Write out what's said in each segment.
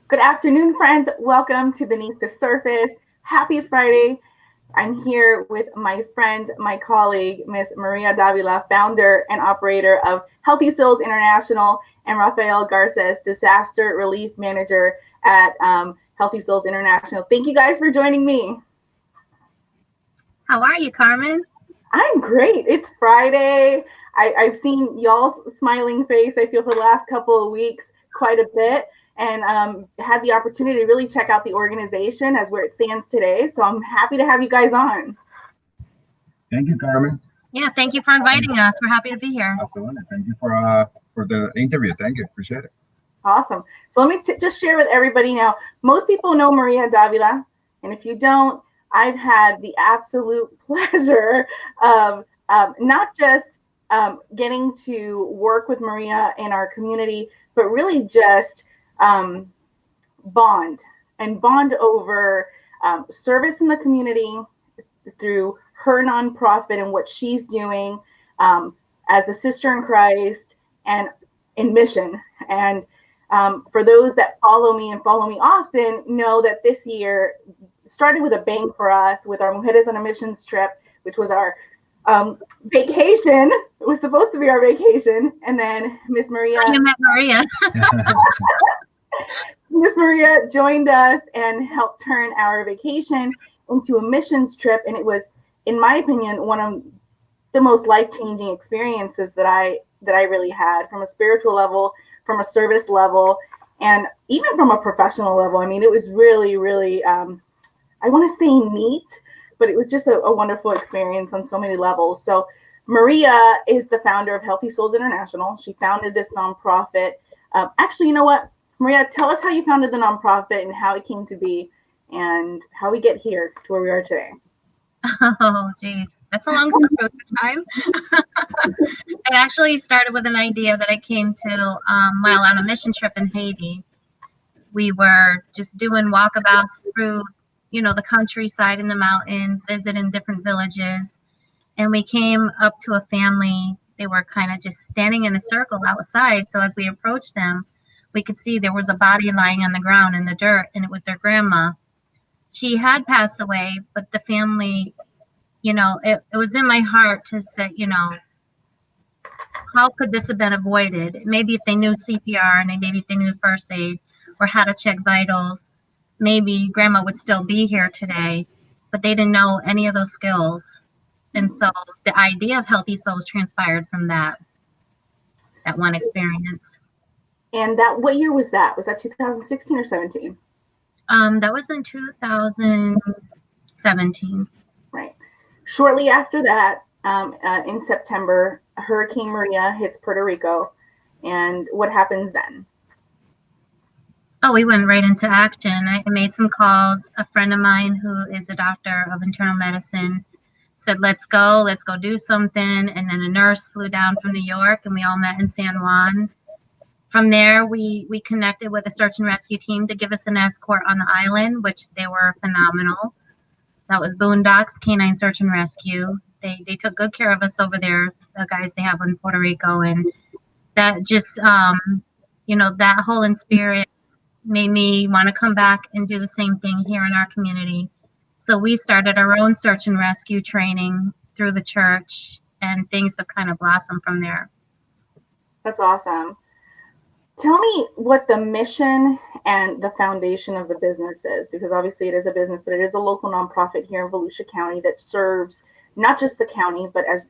Good afternoon, friends. Welcome to Beneath the Surface. Happy Friday. I'm here with my friend, my colleague, Miss Maria Davila, founder and operator of Healthy Souls International, and Rafael Garces, disaster relief manager at Healthy Souls International. Thank you guys for joining me. How are you, Carmen? I'm great. It's Friday. I've seen y'all's smiling face, I feel, for the last couple of weeks quite a bit, and had the opportunity to really check out the organization as where it stands today. So I'm happy to have you guys on. Thank you, Carmen. Yeah, thank you for inviting us. We're happy to be here. Absolutely. Thank you for the interview. Thank you. Appreciate it. Awesome. So let me just share with everybody now. Most people know Maria Davila, and if you don't, I've had the absolute pleasure of not just getting to work with Maria in our community, but really just bond over service in the community through her nonprofit and what she's doing as a sister in Christ and in mission. And for those that follow me often know that this year started with a bang for us with our Mujeres on a Missions trip, which was our vacation. It was supposed to be our vacation. And then Miss Maria. So you met Maria. Miss Maria joined us and helped turn our vacation into a missions trip. And it was, in my opinion, one of the most life-changing experiences that I really had, from a spiritual level, from a service level, and even from a professional level. I mean, it was really, really, I want to say neat, but it was just a wonderful experience on so many levels. So Maria is the founder of Healthy Souls International. She founded this nonprofit. Actually, you know what? Maria, tell us how you founded the nonprofit and how it came to be and how we get here to where we are today. Oh, geez. That's a long story of time. It actually started with an idea that I came to while on a mission trip in Haiti. We were just doing walkabouts through, the countryside and the mountains, visiting different villages. And we came up to a family. They were kind of just standing in a circle outside. So as we approached them, we could see there was a body lying on the ground in the dirt, and it was their grandma. She had passed away, but the family, it was in my heart to say, how could this have been avoided? Maybe if they knew CPR and maybe if they knew first aid or how to check vitals, maybe grandma would still be here today, but they didn't know any of those skills. And so the idea of Healthy Souls transpired from that one experience. And what year was that? Was that 2016 or 17? That was in 2017. Right. Shortly after that, in September, Hurricane Maria hits Puerto Rico. And what happens then? Oh, we went right into action. I made some calls. A friend of mine who is a doctor of internal medicine said, let's go do something. And then a nurse flew down from New York, and we all met in San Juan. From there, we connected with a search and rescue team to give us an escort on the island, which they were phenomenal. That was Boondocks Canine Search and Rescue. They took good care of us over there, the guys they have in Puerto Rico. And that just, that whole experience made me want to come back and do the same thing here in our community. So we started our own search and rescue training through the church, and things have kind of blossomed from there. That's awesome. Tell me what the mission and the foundation of the business is, because obviously it is a business, but it is a local nonprofit here in Volusia County that serves not just the county, but as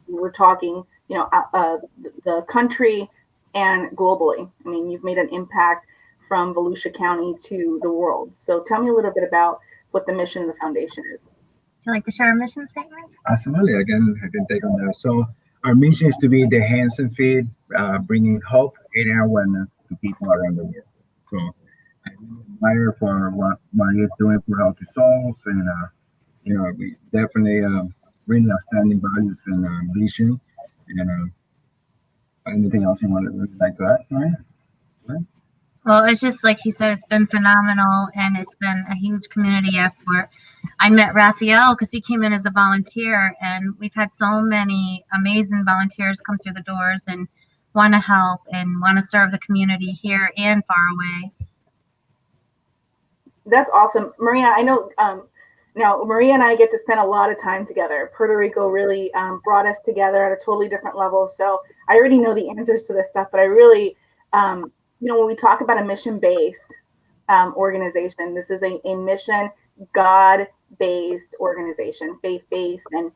we're talking, the country and globally. I mean, you've made an impact from Volusia County to the world. So tell me a little bit about what the mission and the foundation is. Would you like to share our mission statement? Absolutely. I can take on that. So our mission is to be the hands and feet, bringing hope, aid, and awareness to people around the world. So I admire for what Maria is doing for Healthy Souls, and we definitely bring outstanding values and vision. And anything else you would like to add, Maria? Right? Well, it's just like he said, it's been phenomenal, and it's been a huge community effort. I met Rafael because he came in as a volunteer, and we've had so many amazing volunteers come through the doors and want to help and want to serve the community here and far away. That's awesome, Maria. I know now Maria and I get to spend a lot of time together. Puerto Rico really brought us together at a totally different level. So I already know the answers to this stuff, but I really, when we talk about a mission-based organization, this is a mission, God-based organization, faith-based, and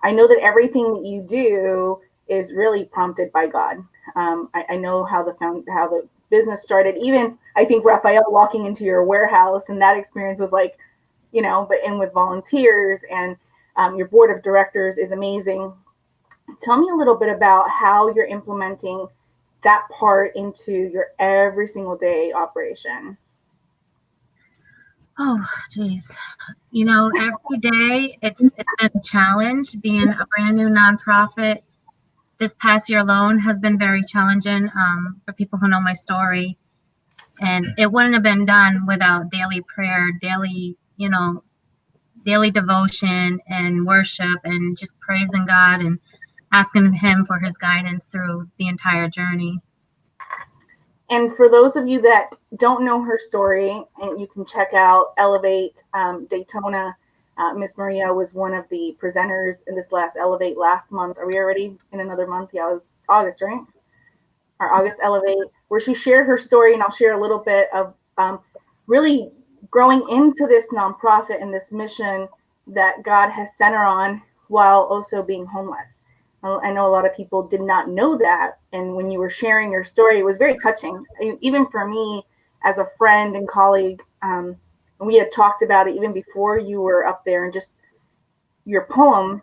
I know that everything that you do is really prompted by God. I know how the business started. Even I think Rafael walking into your warehouse and that experience was like, but in with volunteers and your board of directors is amazing. Tell me a little bit about how you're implementing that part into your every single day operation. Oh, geez. Every day it's been a challenge being a brand new nonprofit. This past year alone has been very challenging for people who know my story. And it wouldn't have been done without daily prayer, daily devotion and worship and just praising God and asking Him for His guidance through the entire journey. And for those of you that don't know her story, and you can check out Elevate Daytona. Miss Maria was one of the presenters in this last Elevate last month. Are we already in another month? Yeah, it was August, right? Our August Elevate, where she shared her story, and I'll share a little bit of really growing into this nonprofit and this mission that God has sent her on while also being homeless. I know a lot of people did not know that. And when you were sharing your story, it was very touching. Even for me as a friend and colleague, and we had talked about it even before you were up there, and just your poem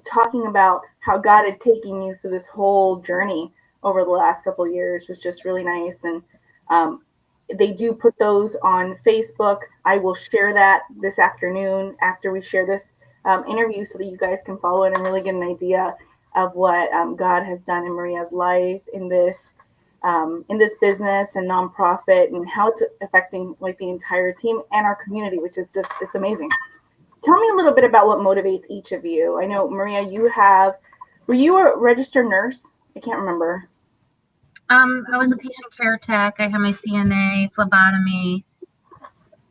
talking about how God had taken you through this whole journey over the last couple of years was just really nice. And they do put those on Facebook. I will share that this afternoon after we share this interview so that you guys can follow it and really get an idea of what God has done in Maria's life in this business and nonprofit, and how it's affecting like the entire team and our community, which is just, it's amazing. Tell me a little bit about what motivates each of you. I know, Maria, were you a registered nurse? I can't remember. I was a patient care tech. I had my CNA, phlebotomy,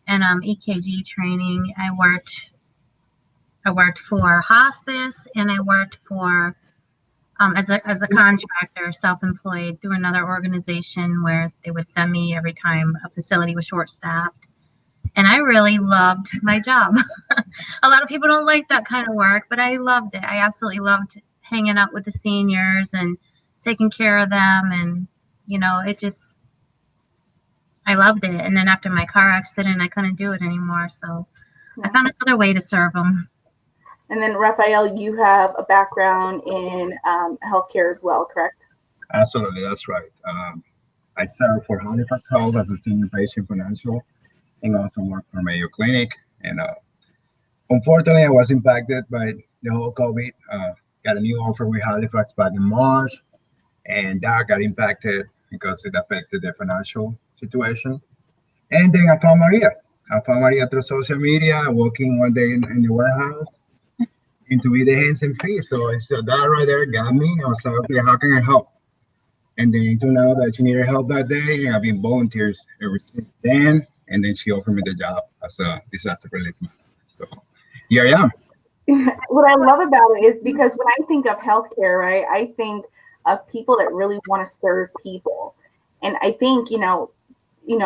and EKG training. I worked for hospice, and I worked for as a contractor, self-employed through another organization where they would send me every time a facility was short-staffed. And I really loved my job. A lot of people don't like that kind of work, but I loved it. I absolutely loved hanging out with the seniors and taking care of them. And, I loved it. And then after my car accident, I couldn't do it anymore. So I found another way to serve them. And then, Rafael, you have a background in healthcare as well, correct? Absolutely, that's right. I served for Halifax Health as a senior patient financial, and also worked for Mayo Clinic. And unfortunately, I was impacted by the whole COVID. Got a new offer with Halifax back in March, and that got impacted because it affected the financial situation. And then I found Maria. Through social media, walking one day in the warehouse, and to be the hands and feet. So that right there got me. I was like, okay, how can I help? And then it turned out that she needed help that day, and I've been volunteers ever since then. And then she offered me the job as a disaster relief manager. So here I am. What I love about it is because when I think of healthcare, right, I think of people that really want to serve people. And I think,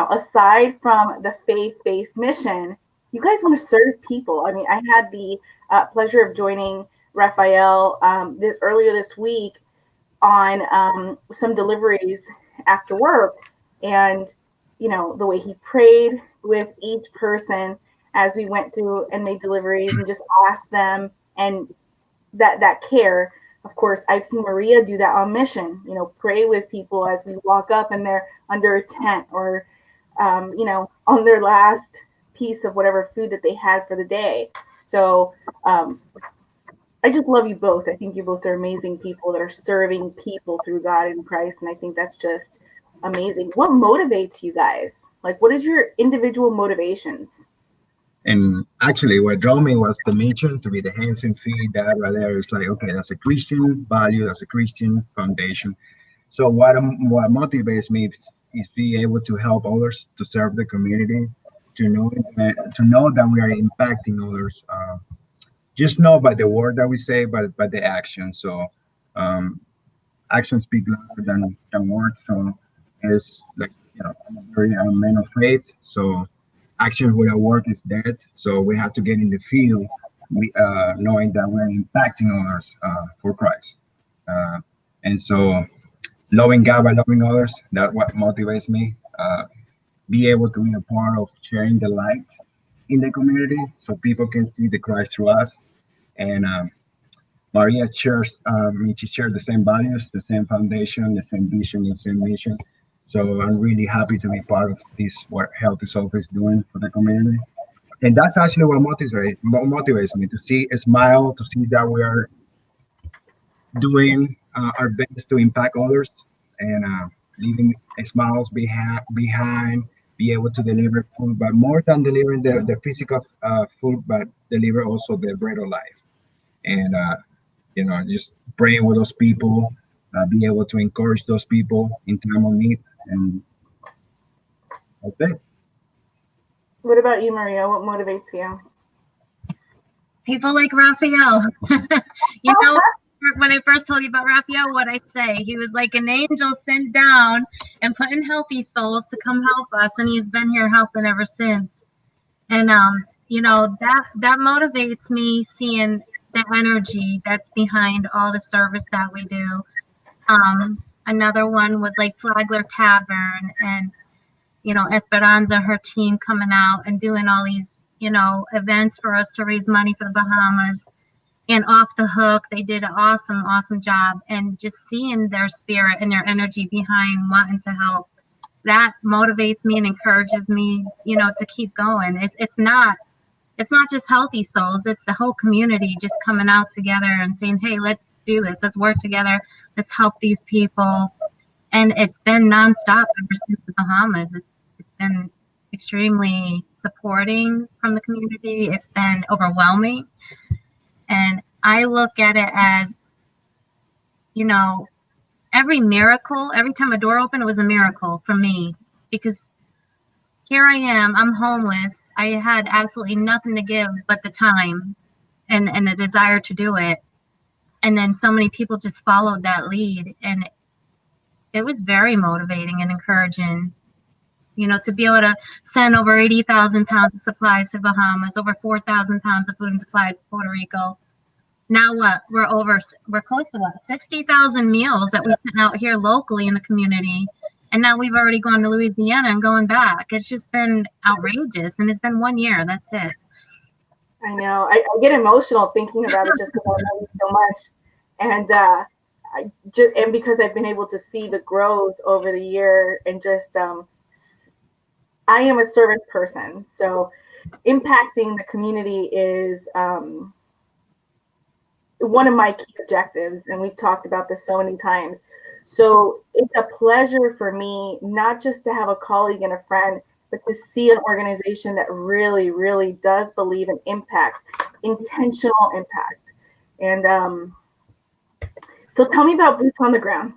aside from the faith-based mission, you guys want to serve people. I mean, I had the pleasure of joining Rafael earlier this week on some deliveries after work, and the way he prayed with each person as we went through and made deliveries and just asked them, and that care. Of course, I've seen Maria do that on mission, pray with people as we walk up and they're under a tent or on their last piece of whatever food that they had for the day. So I just love you both. I think you both are amazing people that are serving people through God and Christ. And I think that's just amazing. What motivates you guys? Like, what is your individual motivations? And actually, what drew me was the mission to be the hands and feet. That right there is like, okay, that's a Christian value, that's a Christian foundation. So what motivates me is be able to help others to serve the community. to know that we are impacting others. Just not by the word that we say, but by the action. So um, actions speak louder than words. So it's like, I'm a very man of faith. So action without work is dead. So we have to get in the field, we knowing that we're impacting others for Christ. Uh, and so loving God by loving others, that's what motivates me. Be able to be a part of sharing the light in the community so people can see the Christ through us. And Maria shares, she shared the same values, the same foundation, the same vision, the same mission. So I'm really happy to be part of this, what Health is Always doing for the community. And that's actually what motivates me to see a smile, to see that we are doing our best to impact others and leaving smiles behind, be able to deliver food, but more than delivering the physical food, but deliver also the bread of life. And just praying with those people, be able to encourage those people in time of need, and that's it. What about you, Maria? What motivates you? People like Rafael. When I first told you about Rafael, what I'd say, he was like an angel sent down and put in healthy souls to come help us, and he's been here helping ever since. And that motivates me, seeing the energy that's behind all the service that we do. Another one was like Flagler Tavern and Esperanza, her team coming out and doing all these events for us to raise money for the Bahamas. And Off the Hook, they did an awesome job. And just seeing their spirit and their energy behind wanting to help, that motivates me and encourages me, to keep going. It's not just healthy souls, it's the whole community just coming out together and saying, hey, let's do this, let's work together, let's help these people. And it's been nonstop ever since the Bahamas. It's been extremely supporting from the community. It's been overwhelming. And I look at it as, every miracle, every time a door opened, it was a miracle for me, because here I am, I'm homeless. I had absolutely nothing to give but the time and the desire to do it. And then so many people just followed that lead. And it was very motivating and encouraging, to be able to send over 80,000 pounds of supplies to Bahamas, over 4,000 pounds of food and supplies to Puerto Rico. Now what? We're close to 60,000 meals that we sent out here locally in the community. And now we've already gone to Louisiana and going back. It's just been outrageous. And it's been 1 year. That's it. I know. I get emotional thinking about it just because I love you so much. And because I've been able to see the growth over the year, and just I am a service person. So impacting the community is one of my key objectives. And we've talked about this so many times. So it's a pleasure for me, not just to have a colleague and a friend, but to see an organization that really, really does believe in impact, intentional impact. And so tell me about boots on the ground.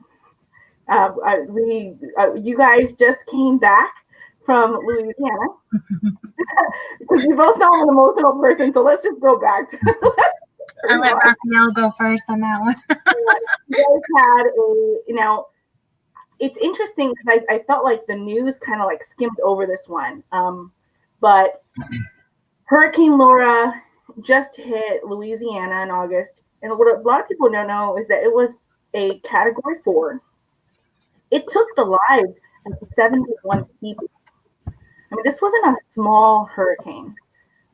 You guys just came back from Louisiana because we both know I'm an emotional person. So let's just go back to I'll let Rafael go first on that one. You guys had it's interesting because I felt like the news kind of like skimmed over this one. But Hurricane Laura just hit Louisiana in August. And what a lot of people don't know is that it was a Category 4. It took the lives of 71 people. I mean, this wasn't a small hurricane.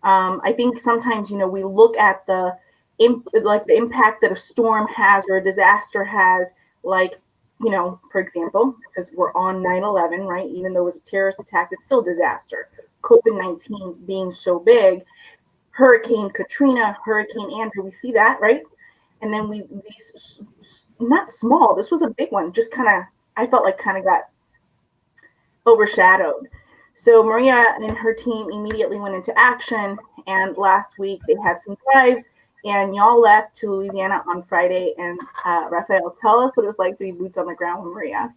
I think sometimes, we look at the impact that a storm has or a disaster has, for example, because we're on 9/11, right? Even though it was a terrorist attack, it's still a disaster. COVID-19 being so big, Hurricane Katrina, Hurricane Andrew, we see that, right? And then these not small, this was a big one, just I felt like got overshadowed. So Maria and her team immediately went into action, and last week they had some drives, and y'all left to Louisiana on Friday. And Rafael, tell us what it was like to be boots on the ground with Maria.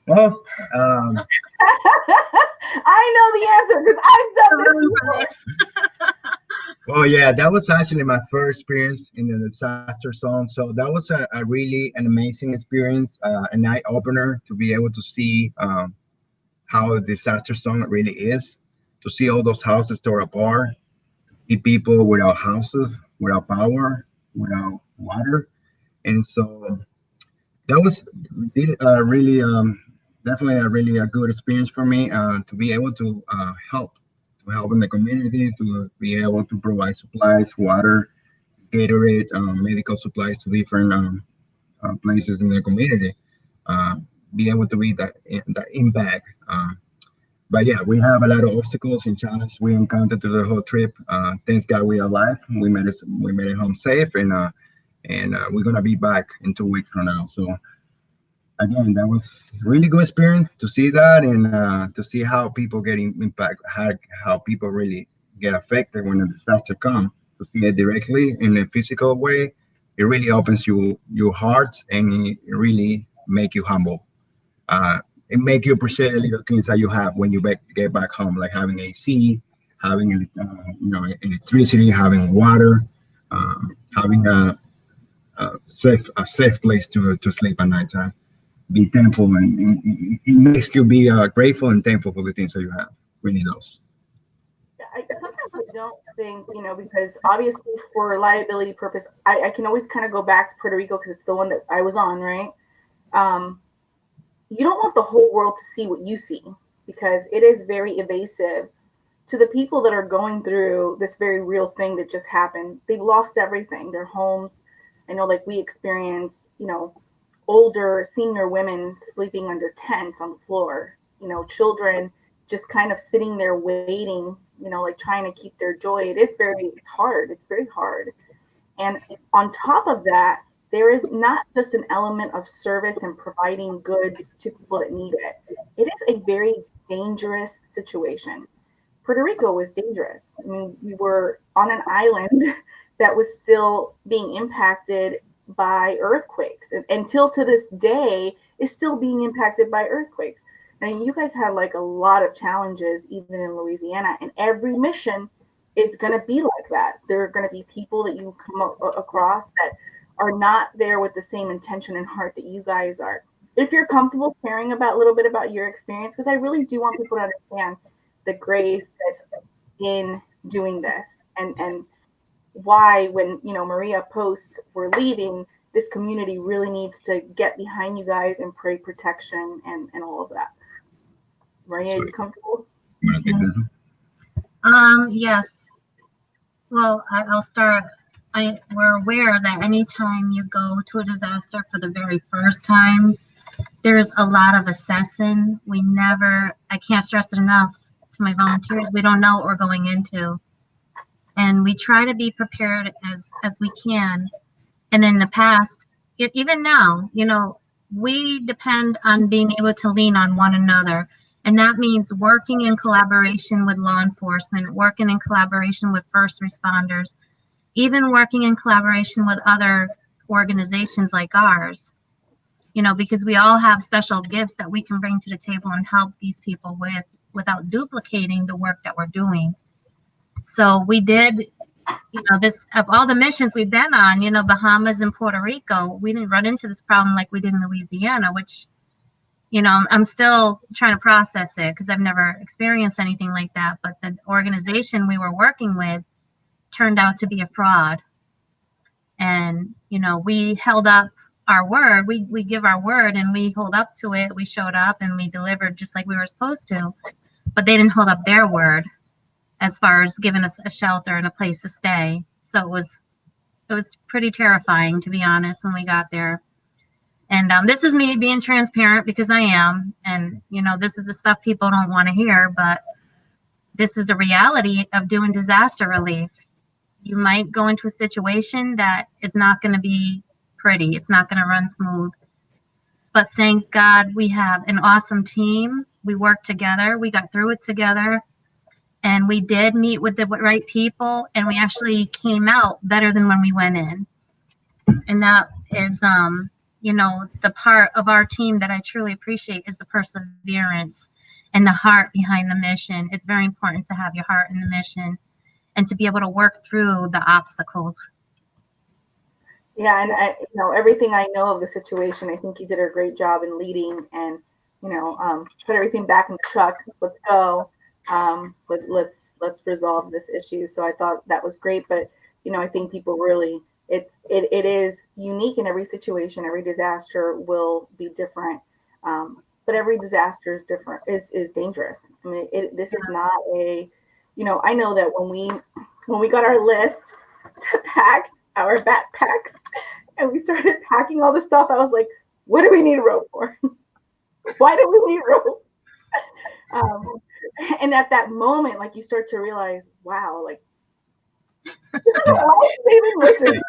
Well, I know the answer because I've done this Oh yeah, that was actually my first experience in the disaster zone. So that was a really an amazing experience, an eye opener to be able to see how a disaster zone really is, to see all those houses torn apart, see people without houses, without power, without water, and so that was really definitely a really a good experience for me to be able to help in the community, to be able to provide supplies, water, Gatorade, medical supplies to different places in the community. Uh, be able to be that impact. But yeah, we have a lot of obstacles and challenges we encountered through the whole trip. Thanks God we are alive. We made it home safe, and we're gonna be back in 2 weeks from now. So again, that was really good experience to see that and to see how people getting impact, how people really get affected when a disaster comes. To see it directly in a physical way, it really opens your heart and it really make you humble. It make you appreciate the little things that you have when you get back home, like having AC, having electricity, having water, having a safe place to sleep at nighttime. Be thankful, and it makes you be grateful and thankful for the things that you have. Really does. Sometimes I don't think, because obviously for liability purpose, I can always kind of go back to Puerto Rico because it's the one that I was on, right? Um, you don't want the whole world to see what you see because it is very evasive to the people that are going through this very real thing that just happened. They've lost everything, their homes. I know, like we experienced, older senior women sleeping under tents on the floor, children just kind of sitting there waiting, like trying to keep their joy. It's hard. It's very hard. And on top of that, there is not just an element of service and providing goods to people that need it. It is a very dangerous situation. Puerto Rico was dangerous. I mean, we were on an island that was still being impacted by earthquakes, and until to this day is still being impacted by earthquakes. And you guys had like a lot of challenges even in Louisiana, and every mission is going to be like that. There are going to be people that you come across that are not there with the same intention and heart that you guys are. If you're comfortable sharing about a little bit about your experience, because I really do want people to understand the grace that's in doing this, and why when Maria posts we're leaving, this community really needs to get behind you guys and pray protection and all of that. Maria, are you comfortable? You want to take this one? Yes. Well, I'll start. We're aware that anytime you go to a disaster for the very first time, there's a lot of assessing. I can't stress it enough to my volunteers, we don't know what we're going into. And we try to be prepared as we can. And in the past, even now, we depend on being able to lean on one another. And that means working in collaboration with law enforcement, working in collaboration with first responders, even working in collaboration with other organizations like ours, because we all have special gifts that we can bring to the table and help these people with without duplicating the work that we're doing. So we did, this of all the missions we've been on, Bahamas and Puerto Rico, we didn't run into this problem like we did in Louisiana, which, I'm still trying to process it because I've never experienced anything like that. But the organization we were working with turned out to be a fraud. And, we held up our word. We give our word and we hold up to it. We showed up and we delivered just like we were supposed to, but they didn't hold up their word as far as giving us a shelter and a place to stay. So it was pretty terrifying, to be honest, when we got there. And this is me being transparent because I am, and this is the stuff people don't want to hear, but this is the reality of doing disaster relief. You might go into a situation that is not going to be pretty. It's not going to run smooth. But thank God we have an awesome team. We worked together. We got through it together. And we did meet with the right people. And we actually came out better than when we went in. And that is, the part of our team that I truly appreciate is the perseverance and the heart behind the mission. It's very important to have your heart in the mission and to be able to work through the obstacles. Yeah, and everything I know of the situation, I think you did a great job in leading and, put everything back in the truck. Let's go. But let's resolve this issue. So I thought that was great. But, I think people really, it is unique in every situation. Every disaster will be different. But every disaster is different, is dangerous. I mean, this is not I know that when we got our list to pack our backpacks and we started packing all the stuff, I was like, what do we need a rope for? Why do we need rope? And at that moment, like, you start to realize, wow, like, this is a life-saving mission.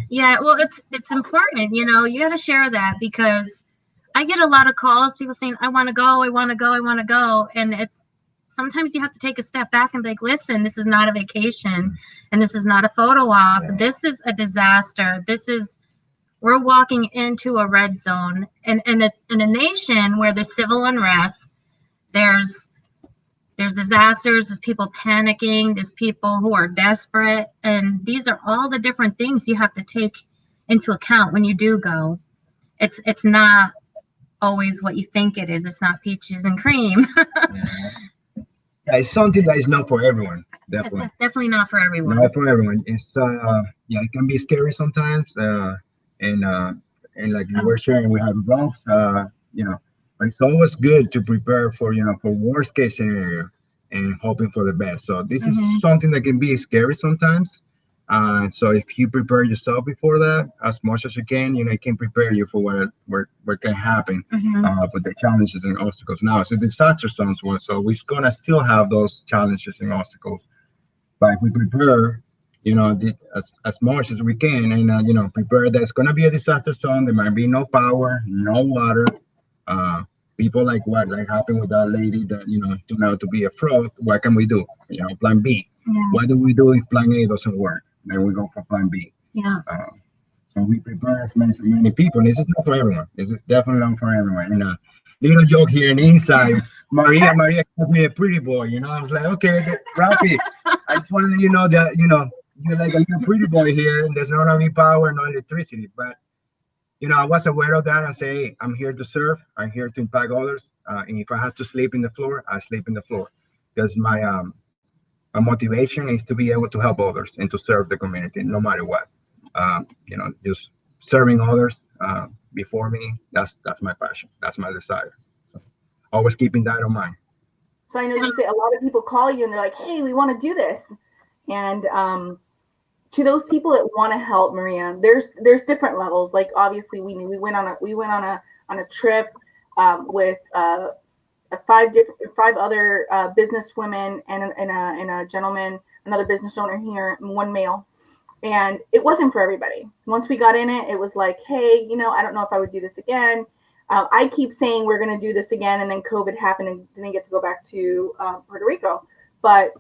Yeah, well, it's important, you got to share that, because I get a lot of calls, people saying, I want to go, I want to go, I want to go. And it's sometimes you have to take a step back and be like, listen, this is not a vacation and this is not a photo op. This is a disaster. We're walking into a red zone, and in a nation where there's civil unrest, there's disasters, there's people panicking, there's people who are desperate, and these are all the different things you have to take into account when you do go. It's not always what you think it is. It's not peaches and cream. Yeah, it's something that is not for everyone. Definitely. It's definitely not for everyone. Not for everyone. It's it can be scary sometimes. And like you were sharing, we have ropes. But it's always good to prepare for for worst case scenario and hoping for the best. So this is something that can be scary sometimes. So if you prepare yourself before that as much as you can, it can prepare you for what can happen with the challenges and obstacles. Now it's a disaster zone, so we're gonna still have those challenges and obstacles. But if we prepare, as much as we can, and prepare that it's gonna be a disaster zone. There might be no power, no water. People like what happened with that lady that turned out to be a fraud. What can we do? Plan B. Yeah. What do we do if plan A doesn't work? Then we go for plan B. Yeah. So we prepare as many people. And this is not for everyone. This is definitely not for everyone. And little joke here and inside, Maria called me a pretty boy. I was like, okay, Rafi, I just wanted to know that you're like a little pretty boy here, and there's not any power, no electricity. But I was aware of that. I say, hey, I'm here to serve. I'm here to impact others. And if I have to sleep in the floor, I sleep in the floor, because my motivation is to be able to help others and to serve the community, no matter what. Just serving others before me. That's my passion. That's my desire. So always keeping that in mind. So I know you say a lot of people call you and they're like, "Hey, we want to do this," and to those people that want to help, Maria, there's different levels. Like, obviously, we went on a trip with five other business women and a gentleman, another business owner here, and one male. And it wasn't for everybody. Once we got in it, it was like, hey, I don't know if I would do this again. I keep saying we're going to do this again, and then COVID happened and didn't get to go back to Puerto Rico. But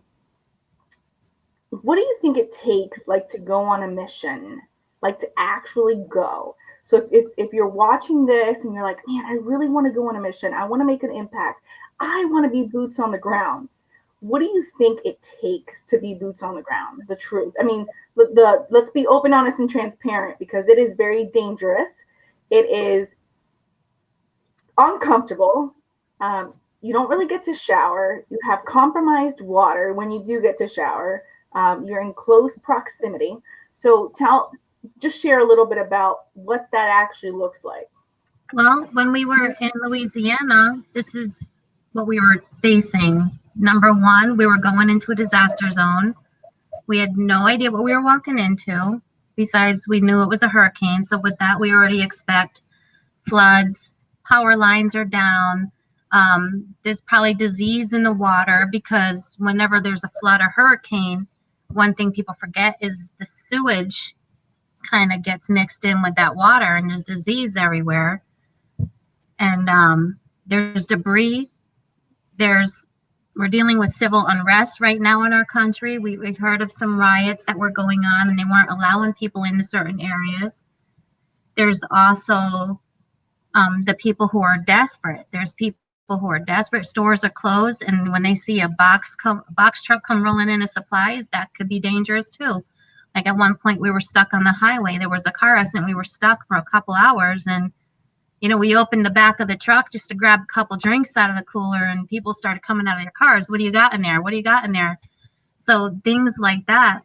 what do you think it takes, like, to go on a mission, like to actually go? So if you're watching this and you're like, man, I really want to go on a mission, I want to make an impact, I want to be boots on the ground. What do you think it takes to be boots on the ground? The truth. I mean, let's be open, honest, and transparent, because it is very dangerous. It is uncomfortable. You don't really get to shower. You have compromised water when you do get to shower. You're in close proximity. So just share a little bit about what that actually looks like. Well, when we were in Louisiana, this is what we were facing. Number one, we were going into a disaster zone. We had no idea what we were walking into. Besides, we knew it was a hurricane. So with that, we already expect floods, power lines are down. There's probably disease in the water, because whenever there's a flood or hurricane, one thing people forget is the sewage kind of gets mixed in with that water, and there's disease everywhere. And there's debris. We're dealing with civil unrest right now in our country. We've heard of some riots that were going on, and they weren't allowing people into certain areas. There's also the people who are desperate. There's people who are desperate. Stores are closed, and when they see a box truck come rolling in of supplies, that could be dangerous too. Like at one point, we were stuck on the highway. There was a car accident. We were stuck for a couple hours, and we opened the back of the truck just to grab a couple drinks out of the cooler, and people started coming out of their cars. What do you got in there? What do you got in there? So things like that,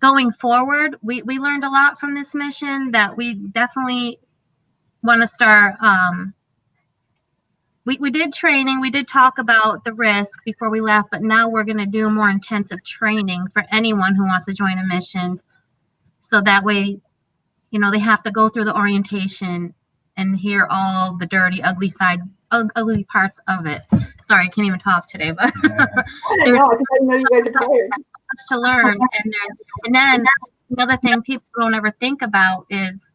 going forward, we learned a lot from this mission that we definitely want to start. We did training. We did talk about the risk before we left, but now we're going to do more intensive training for anyone who wants to join a mission. So that way, they have to go through the orientation and hear all the dirty, ugly parts of it. Sorry, I can't even talk today, but I know you guys are tired. Much to learn. And then another thing people don't ever think about is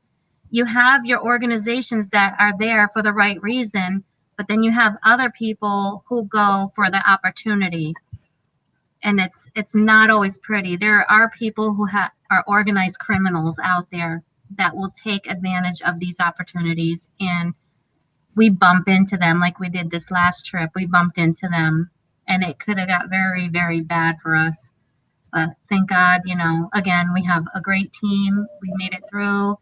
you have your organizations that are there for the right reason, but then you have other people who go for the opportunity. And it's not always pretty. There are people who are organized criminals out there that will take advantage of these opportunities, and we bump into them like we did this last trip. We bumped into them, and it could have got very, very bad for us. But thank God, again, we have a great team. We made it through,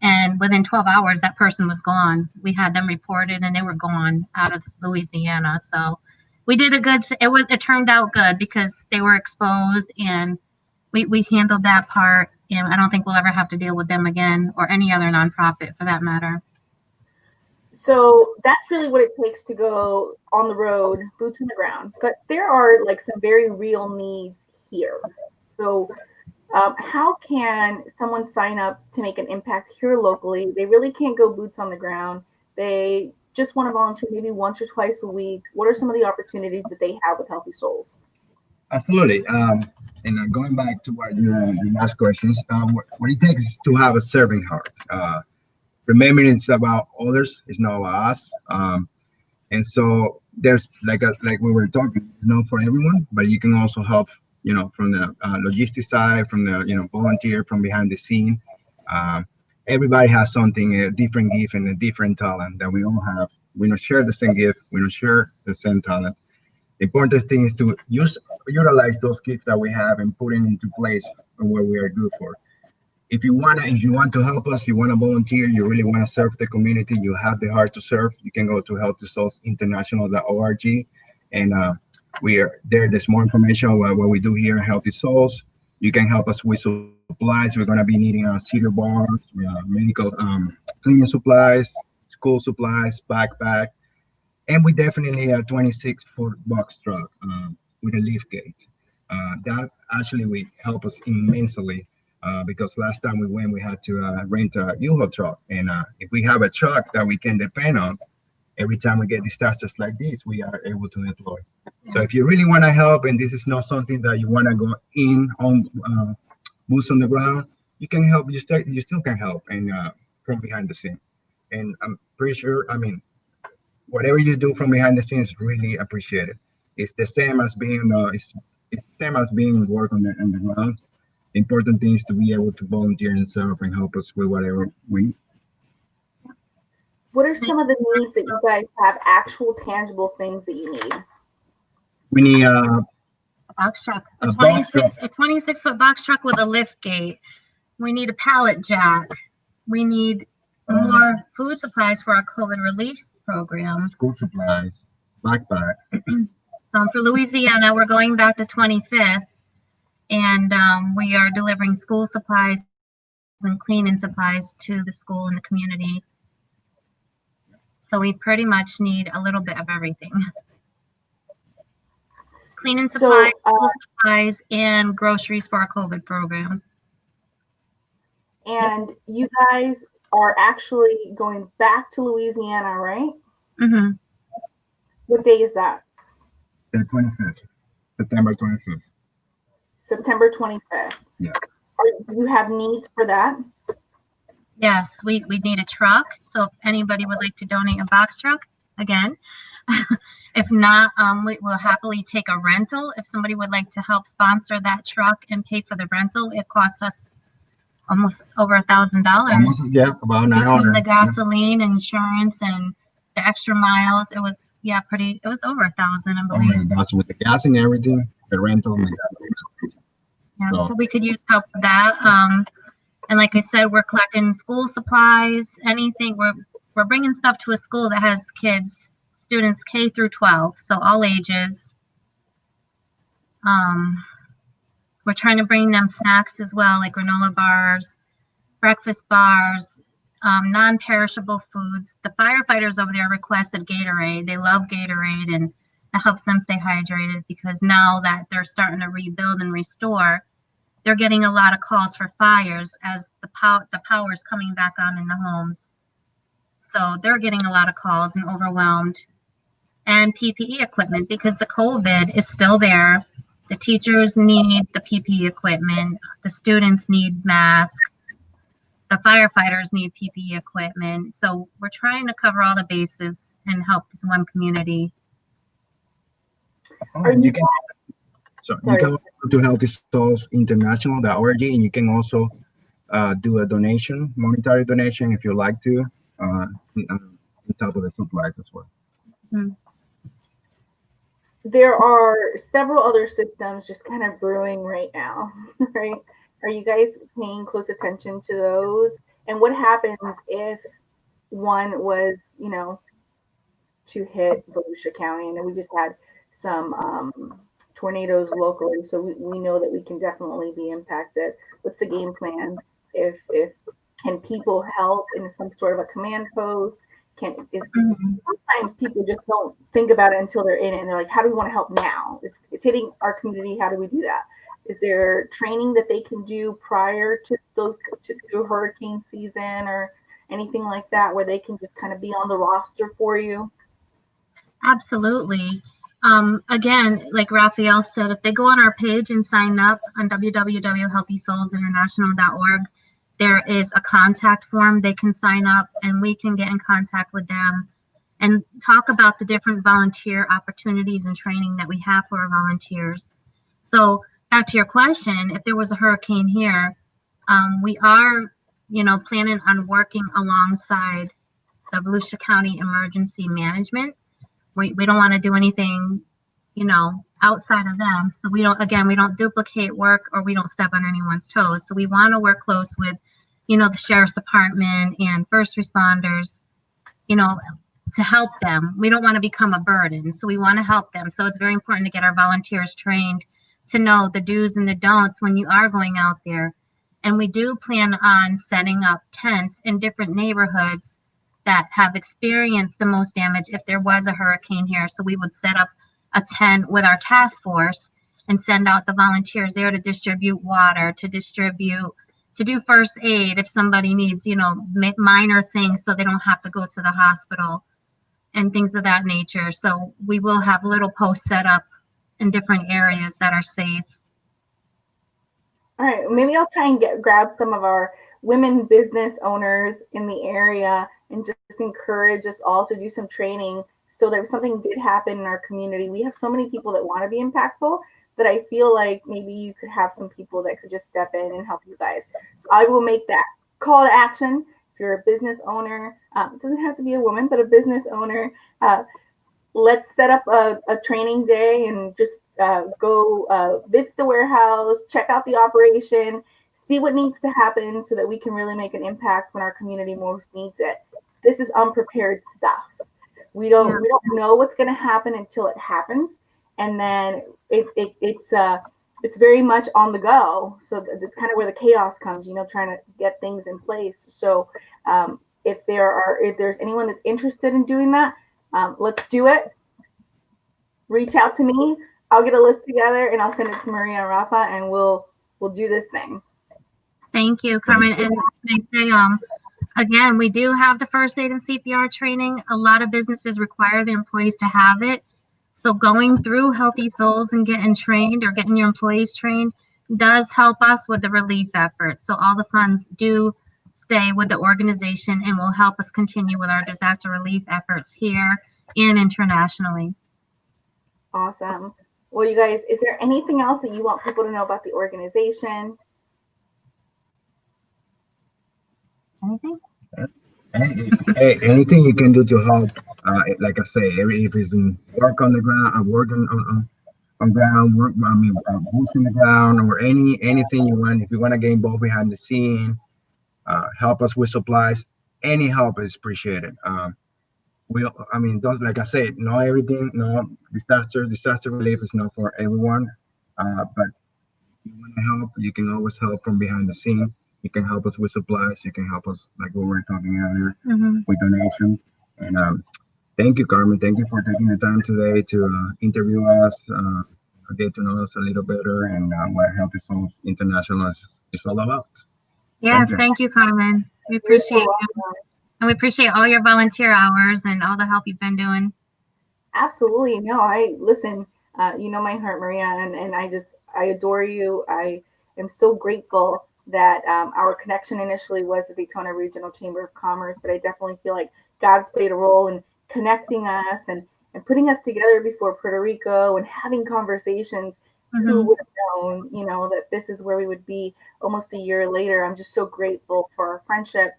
and within 12 hours, that person was gone. We had them reported, and they were gone out of Louisiana. So we did it turned out good because they were exposed, and we handled that part. And I don't think we'll ever have to deal with them again, or any other nonprofit for that matter. So that's really what it takes to go on the road, boots on the ground. But there are some very real needs here. So how can someone sign up to make an impact here locally? They really can't go boots on the ground. They just want to volunteer maybe once or twice a week. What are some of the opportunities that they have with Healthy Souls? Absolutely. And going back to what your last questions, what it takes is to have a serving heart. Remembering it's about others, it's not about us. And so there's like we were talking, not for everyone, but you can also help, from the logistics side, from the volunteer, from behind the scene. Everybody has something, a different gift and a different talent that we all have. We don't share the same gift. We don't share the same talent. The important thing is to utilize those gifts that we have and put it into place where we are good for. If you want to help us, you want to volunteer, you really want to serve the community, you have the heart to serve, you can go to healthysoulsinternational.org, and we are there. There's more information about what we do here at Healthy Souls. You can help us with supplies. We're going to be needing cedar bars, medical cleaning supplies, school supplies, backpack, and we definitely a 26-foot box truck with a lift gate. That actually will help us immensely. Because last time we went, we had to rent a U-Haul truck. And if we have a truck that we can depend on, every time we get disasters like this, we are able to deploy. So if you really want to help, and this is not something that you want to go in on boots on the ground, you can help. You still can help, and from behind the scene. And I'm pretty sure, whatever you do from behind the scenes is really appreciated. It's the same as being it's the same as being work on the ground. Important thing is to be able to volunteer and serve and help us with whatever we need. What are some of the needs that you guys have, actual tangible things that you need? We need a box truck, a 26-foot box truck with a lift gate. We need a pallet jack. We need more food supplies for our COVID relief program. School supplies, backpacks. For Louisiana, we're going back to 25th. And we are delivering school supplies and cleaning supplies to the school and the community. So we pretty much need a little bit of everything. Cleaning supplies, school supplies, and groceries for our COVID program. And you guys are actually going back to Louisiana, right? Mm-hmm. What day is that? The 25th, September 25th. September 25th. Yeah. Do you have needs for that? Yes, we need a truck. So if anybody would like to donate a box truck, again. If not, we will happily take a rental. If somebody would like to help sponsor that truck and pay for the rental, it costs us almost over $1,000. Yeah, about $900. Between the gasoline, insurance, and the extra miles. It was it was over 1,000, I Oh believe. my gosh, with the gas and everything, the rental. Yeah, So so we could use help with that. And like I said, we're collecting school supplies, anything. We're bringing stuff to a school that has students K through 12, so all ages. We're trying to bring them snacks as well, like granola bars, breakfast bars, non-perishable foods. The firefighters over there requested Gatorade. They love Gatorade, and it helps them stay hydrated because now that they're starting to rebuild and restore, they're getting a lot of calls for fires as the power is coming back on in the homes. So they're getting a lot of calls and overwhelmed. And PPE equipment because the COVID is still there. The teachers need the PPE equipment. The students need masks. The firefighters need PPE equipment. So we're trying to cover all the bases and help this one community. you can you can go to Healthy Souls International.org, and you can also do a donation, monetary donation, if you like to, on top of the supplies as well. Hmm. There are several other systems just kind of brewing right now, right? Are you guys paying close attention to those? And what happens if one was, to hit Volusia County? And we just had some tornadoes locally, so we know that we can definitely be impacted. What's the game plan? If can people help in some sort of a command post? Sometimes people just don't think about it until they're in it, and they're like, "How do we want to help now? It's hitting our community. How do we do that?" Is there training that they can do prior to to hurricane season or anything like that, where they can just kind of be on the roster for you? Absolutely. Again, like Rafael said, if they go on our page and sign up on www.healthysoulsinternational.org, there is a contact form. They can sign up and we can get in contact with them and talk about the different volunteer opportunities and training that we have for our volunteers. So back to your question, if there was a hurricane here, we are, planning on working alongside the Volusia County Emergency Management. We don't want to do anything, outside of them. So we don't duplicate work or we don't step on anyone's toes. So we want to work close with, the sheriff's department and first responders, to help them. We don't want to become a burden. So we want to help them. So it's very important to get our volunteers trained to know the do's and the don'ts when you are going out there. And we do plan on setting up tents in different neighborhoods that have experienced the most damage if there was a hurricane here. So we would set up a tent with our task force and send out the volunteers there to distribute water, to do first aid if somebody needs, minor things so they don't have to go to the hospital and things of that nature. So we will have little posts set up in different areas that are safe. All right, maybe I'll try and grab some of our women business owners in the area and just encourage us all to do some training so that if something did happen in our community, we have so many people that want to be impactful that I feel like maybe you could have some people that could just step in and help you guys. So I will make that call to action. If you're a business owner, it doesn't have to be a woman, but a business owner, let's set up a training day and just go visit the warehouse, check out the operation, see what needs to happen so that we can really make an impact when our community most needs it. This is unprepared stuff. We don't know what's going to happen until it happens, and then it's very much on the go. So that's kind of where the chaos comes, trying to get things in place. So if there's anyone that's interested in doing that, let's do it. Reach out to me. I'll get a list together and I'll send it to Maria and Rafa, and we'll do this thing. Thank you, Carmen. And I say, again, we do have the first aid and CPR training. A lot of businesses require the employees to have it. So going through Healthy Souls and getting trained or getting your employees trained does help us with the relief effort. So all the funds do stay with the organization and will help us continue with our disaster relief efforts here and internationally. Awesome. Well, you guys, is there anything else that you want people to know about the organization? Anything? Anything you can do to help, like I say, if it's in work on the ground, working on ground, work, I mean, boots on the ground, or anything you want. If you want to get involved behind the scene, help us with supplies. Any help is appreciated. I mean, those, like I said, not everything, no disaster relief is not for everyone. But if you want to help, you can always help from behind the scene. You can help us with supplies. You can help us, like we were talking earlier, with donations. And thank you, Carmen. Thank you for taking the time today to interview us, get to know us a little better, and what Healthy Souls International is all about. Thank Yes, you. thank you, Carmen. We You're appreciate so you. welcome. And we appreciate all your volunteer hours and all the help you've been doing. Absolutely. No, I listen, you know my heart, Maria, and I adore you. I am so grateful that our connection initially was the Daytona Regional Chamber of Commerce, but I definitely feel like God played a role in connecting us and putting us together before Puerto Rico and having conversations. Who Hmm. would have known, that this is where we would be almost a year later. I'm just so grateful for our friendship.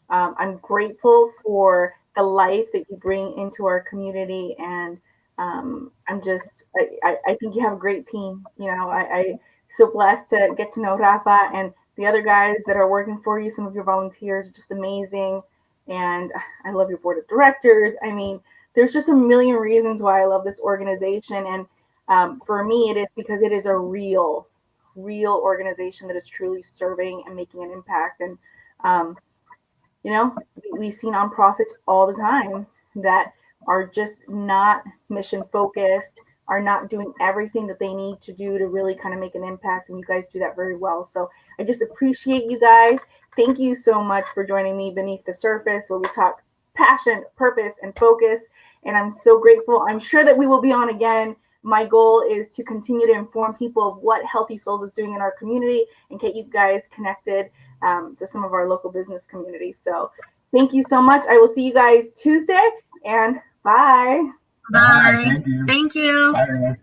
I'm grateful for the life that you bring into our community, and I think you have a great team. I so blessed to get to know Rafa and the other guys that are working for you. Some of your volunteers are just amazing, and I love your board of directors. I mean, there's just a million reasons why I love this organization, and for me, it is because it is a real organization that is truly serving and making an impact. And um, we see nonprofits all the time that are just not mission focused, are not doing everything that they need to do to really kind of make an impact. And you guys do that very well. So I just appreciate you guys. Thank you so much for joining me beneath the surface, where we talk passion, purpose, and focus. And I'm so grateful. I'm sure that we will be on again. My goal is to continue to inform people of what Healthy Souls is doing in our community and get you guys connected to some of our local business communities. So thank you so much. I will see you guys Tuesday, and bye. Bye. Bye. Thank you. Thank you. Bye, everyone.